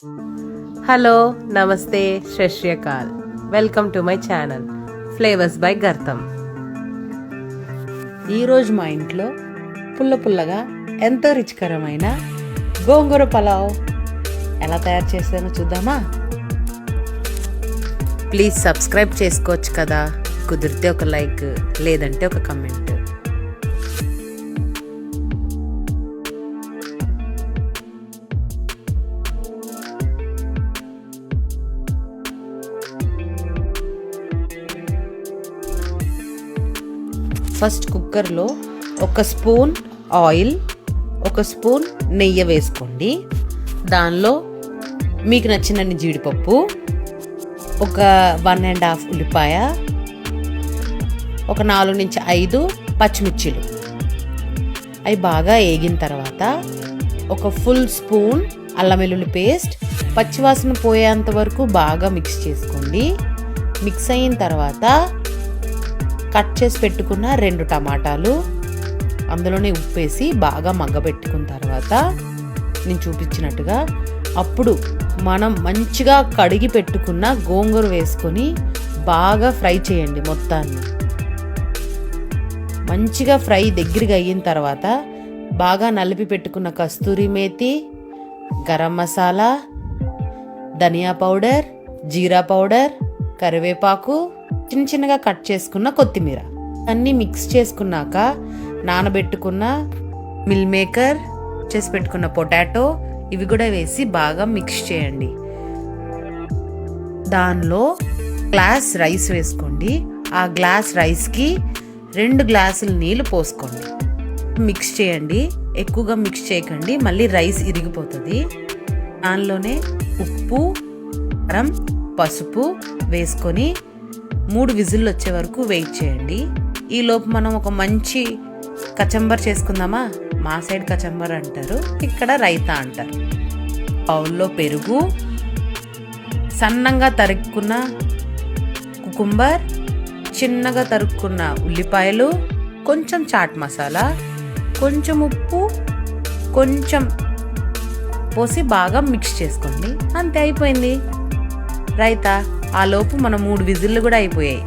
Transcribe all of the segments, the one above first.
Hello, నమస్తే, Sat Sri Akal. Welcome to my channel flavours by గర్తం. ఈరోజు మా ఇంట్లో పుల్ల పుల్లగా ఎంతో రుచికరమైన గోంగూర పలావ్ ఎలా తయారు చేశానో చూద్దామా? ప్లీజ్ సబ్స్క్రైబ్ చేసుకోవచ్చు కదా. కుదిరితే ఒక లైక్, లేదంటే ఒక కమెంట్. ఫస్ట్ కుక్కర్లో 1 స్పూన్ ఆయిల్, 1 స్పూన్ నెయ్యి వేసుకోండి. దానిలో మీకు నచ్చినన్ని జీడిపప్పు, ఒక 1.5 ఉల్లిపాయ, ఒక 4 నుంచి 5 పచ్చిమిర్చిలు. అవి బాగా వేగిన తర్వాత ఒక ఫుల్ స్పూన్ అల్లం వెల్లుల్లి పేస్ట్, పచ్చివాసన పోయేంత వరకు బాగా మిక్స్ చేసుకోండి. మిక్స్ అయిన తర్వాత కట్ చేసి పెట్టుకున్న 2 టమాటాలు, అందులోనే ఉప్పేసి బాగా మగ్గబెట్టుకున్న తర్వాత నేను చూపించినట్టుగా అప్పుడు మనం మంచిగా కడిగి పెట్టుకున్న గోంగూర వేసుకొని బాగా ఫ్రై చేయండి. మొత్తాన్ని మంచిగా ఫ్రై దగ్గరగా అయిన తర్వాత బాగా నలిపి పెట్టుకున్న కస్తూరి మేతి, గరం మసాలా, ధనియా పౌడర్, జీరా పౌడర్, కరివేపాకు, చిన్న చిన్నగా కట్ చేసుకున్న కొత్తిమీర అన్నీ మిక్స్ చేసుకున్నాక నానబెట్టుకున్న మిల్ మేకర్, చేసి పెట్టుకున్న పొటాటో, ఇవి కూడా వేసి బాగా మిక్స్ చేయండి. దానిలో గ్లాస్ రైస్ వేసుకోండి. ఆ గ్లాస్ రైస్కి 2 గ్లాసులు నీళ్ళు పోసుకోండి. మిక్స్ చేయండి. ఎక్కువగా మిక్స్ చేయకండి, మళ్ళీ రైస్ ఇరిగిపోతుంది. దానిలోనే ఉప్పు, కారం, పసుపు వేసుకొని 3 విజిల్లు వచ్చే వరకు వెయిట్ చేయండి. ఈలోపు మనం ఒక మంచి కచంబర్ చేసుకుందామా? మా సైడ్ కచంబర్ అంటారు, ఇక్కడ రైతా అంటారు. బౌల్లో పెరుగు, సన్నంగా తరుక్కున్న కుకుంబర్, చిన్నగా తరుక్కున్న ఉల్లిపాయలు, కొంచెం చాట్ మసాలా, కొంచెం ఉప్పు, కొంచెం పోసి బాగా మిక్స్ చేసుకోండి. అంతే, అయిపోయింది రైతా. ఆ లోపు మన 3 విజిల్లు కూడా అయిపోయాయి.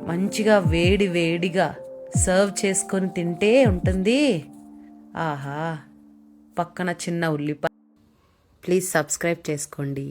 మంచిగా వేడి వేడిగా సర్వ్ చేసుకొని తింటే ఉంటుంది. ఆహా, పక్కన చిన్న ఉల్లిపాయ. ప్లీజ్ సబ్స్క్రైబ్ చేసుకోండి.